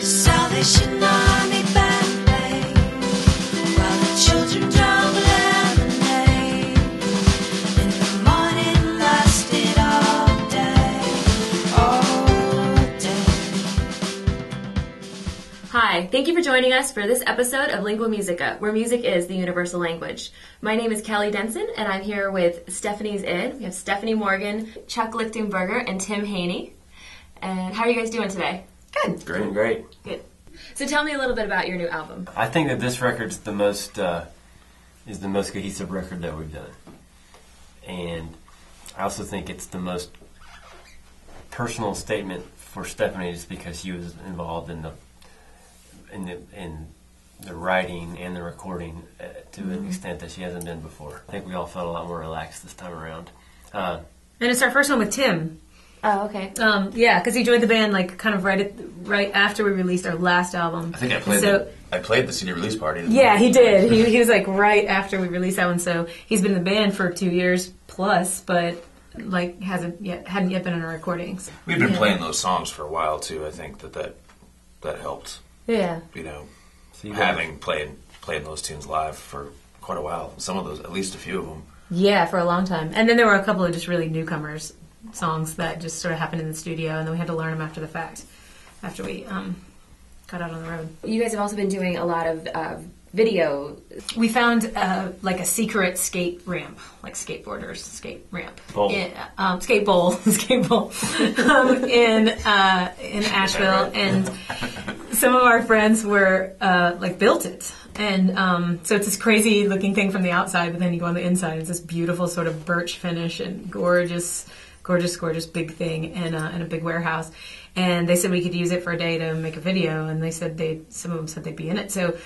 Salvation Army band play while the children drum lemonade. In the morning lasted all day, all day. Hi, thank you for joining us for this episode of Lingua Musica, where music is the universal language. My name is Kelly Denson, and I'm here with Stephaniesid. We have Stephanie Morgan, Chuck Lichtenberger, and Tim Haney. And how are you guys doing today? Good. Great. Good. So tell me a little bit about your new album. I think that this record's the most cohesive record that we've done, and I also think it's the most personal statement for Stephanie, just because she was involved in the writing and the recording to an extent that she hasn't been before. I think we all felt a lot more relaxed this time around. And it's our first one with Tim. Oh, okay. Yeah, because he joined the band like kind of right after we released our last album. I think I played the CD release party. Yeah, he did. He was like right after we released that one. So he's been in the band for 2 years plus, but like hadn't yet been in our recordings. We've been playing those songs for a while too. I think that helped. Yeah. You know, having played those tunes live for quite a while. Some of those, at least a few of them. Yeah, for a long time. And then there were a couple of just really newcomers songs that just sort of happened in the studio, and then we had to learn them after the fact, after we got out on the road. You guys have also been doing a lot of video. We found like a secret skate ramp, like skateboarders skate ramp. Bowl. Skate bowl in Asheville, and some of our friends were like built it. And so it's this crazy looking thing from the outside, but then you go on the inside, it's this beautiful sort of birch finish and gorgeous big thing in a big warehouse. And they said we could use it for a day to make a video, and they said some of them said they'd be in it. So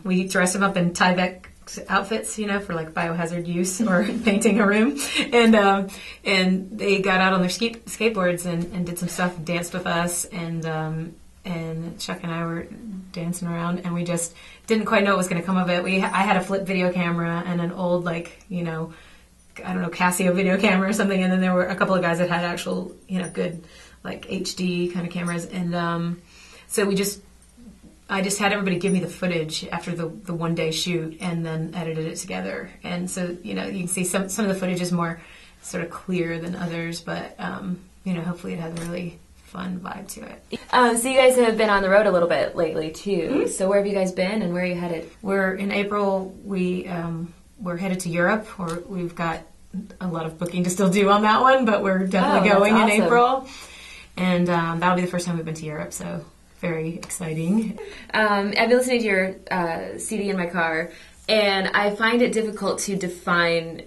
we dressed them up in Tyvek outfits, you know, for like biohazard use or painting a room. And they got out on their skateboards and did some stuff, danced with us, and Chuck and I were dancing around, and we just didn't quite know what was going to come of it. I had a flip video camera and an old, like, you know, I don't know, Casio video camera or something, and then there were a couple of guys that had actual, you know, good, like, HD kind of cameras, and so I just had everybody give me the footage after the one day shoot, and then edited it together. And so, you know, you can see some of the footage is more sort of clear than others, but, you know, hopefully it has a really fun vibe to it. So you guys have been on the road a little bit lately too. Mm-hmm. So where have you guys been, and where are you headed? We're in April. We're headed to Europe, or we've got a lot of booking to still do on that one, but we're definitely going in April. And that'll be the first time we've been to Europe, so very exciting. I've been listening to your CD in my car, and I find it difficult to define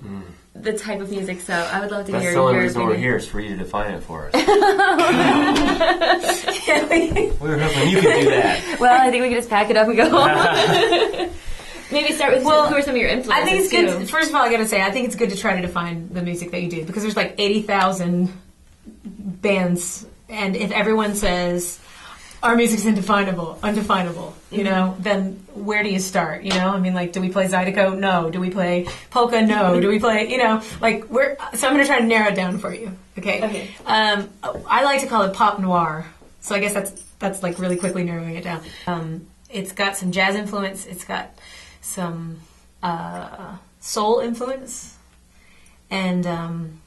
the type of music, so I would love to hear your opinion. That's the only reason we're here, is for you to define it for us. We were hoping you could do that. Well, I think we can just pack it up and go home. Maybe start with who are some of your influences? I think it's good. First of all, I got to say, I think it's good to try to define the music that you do, because there's like 80,000 bands, and if everyone says our music's undefinable, you know, then where do you start? You know, I mean, like, do we play Zydeco? No. Do we play polka? No. Do we play, you know, like, so I'm going to try to narrow it down for you. Okay. I like to call it pop noir. So I guess that's like really quickly narrowing it down. It's got some jazz influence. It's got some soul influence. And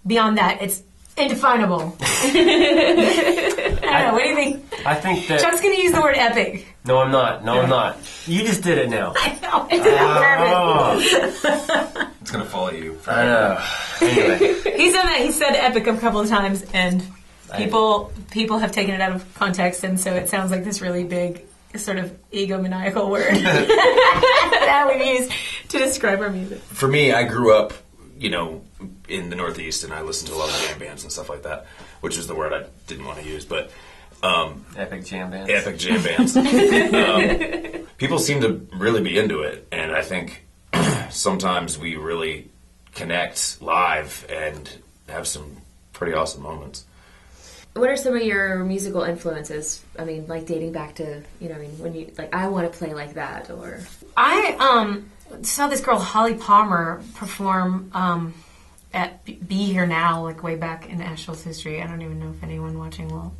beyond that, it's indefinable. I don't know. What do you think? I think that Chuck's going to use the word epic. No, I'm not. I'm not. You just did it now. I know. It's not perfect. It's going to follow you. I know. Anyway. He's done that. He said epic a couple of times, and people have taken it out of context, and so it sounds like this really big sort of egomaniacal word that we use to describe our music. For me, I grew up, you know, in the Northeast, and I listened to a lot of jam bands and stuff like that, which is the word I didn't want to use, but epic jam bands. Epic jam bands. People seem to really be into it, and I think sometimes we really connect live and have some pretty awesome moments. What are some of your musical influences? I mean, like dating back to, you know, I mean, when you, like, I want to play like that, or... I saw this girl, Holly Palmer, perform at Be Here Now, like way back in Asheville's history. I don't even know if anyone watching will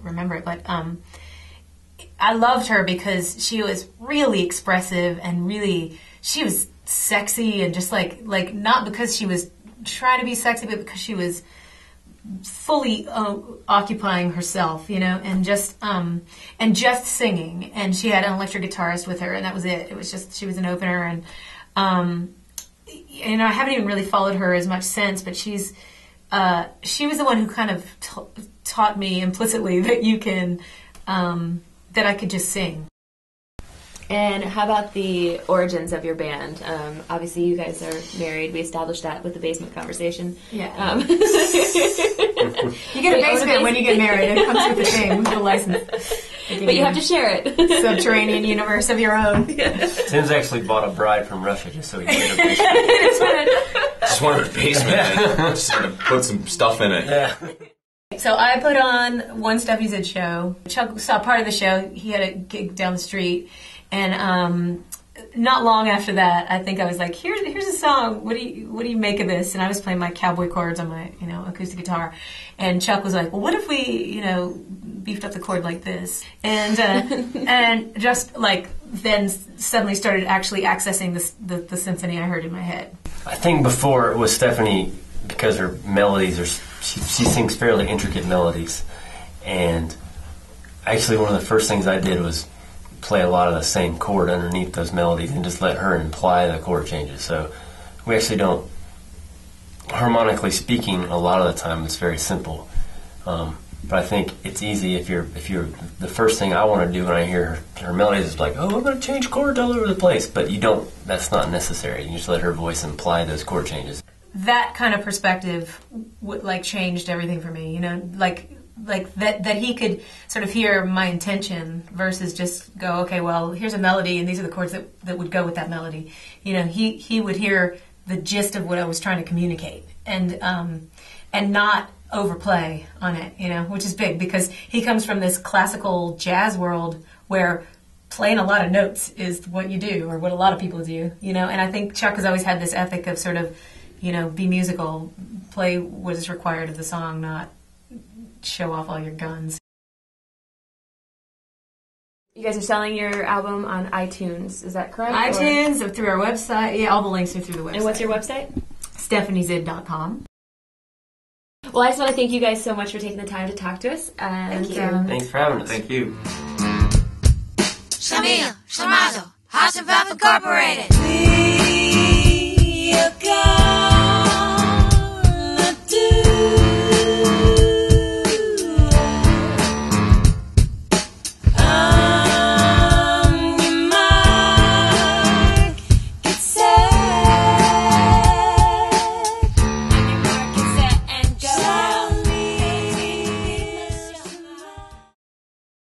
remember it, but I loved her because she was really expressive and really, she was sexy and just like not because she was trying to be sexy, but because she was fully occupying herself, and just singing. And she had an electric guitarist with her, and that was it. It was just, she was an opener, and I haven't even really followed her as much since, but she was the one who kind of taught me implicitly that you can, that I could just sing. And how about the origins of your band? Obviously, you guys are married. We established that with the basement conversation. Yeah. You get a basement when you get married. It comes with the thing, the license. But you have to share it. Subterranean universe of your own. Tim's actually bought a bride from Russia just so he can get a basement. Just wanted a basement. Just sort of put some stuff in it. Yeah. So I put on one Stephaniesid show. Chuck saw part of the show. He had a gig down the street. And not long after that, I think I was like, here's a song. What do you make of this? And I was playing my cowboy chords on my acoustic guitar, and Chuck was like, well, what if we beefed up the chord like this? And and just like then suddenly started actually accessing the symphony I heard in my head. I think before it was Stephanie, because her melodies she sings fairly intricate melodies, and actually one of the first things I did was play a lot of the same chord underneath those melodies and just let her imply the chord changes. So we actually don't, harmonically speaking, a lot of the time it's very simple. But I think it's easy if you're the first thing I want to do when I hear her melodies is like, oh, I'm going to change chords all over the place. But you don't, that's not necessary. You just let her voice imply those chord changes. That kind of perspective changed everything for me, like that he could sort of hear my intention versus just go, okay, well, here's a melody and these are the chords that would go with that melody. He would hear the gist of what I was trying to communicate and not overplay on it, which is big because he comes from this classical jazz world where playing a lot of notes is what you do or what a lot of people do, and I think Chuck has always had this ethic of sort of, be musical, play what is required of the song, not show off all your guns. You guys are selling your album on iTunes, is that correct? iTunes, or through our website. Yeah, all the links are through the website. And what's your website? Stephaniesid.com. Well, I just want to thank you guys so much for taking the time to talk to us. And, Thank you. Thanks for having us. Thank you. Shamil, Shamazo, House and Valve Incorporated. We are gonna do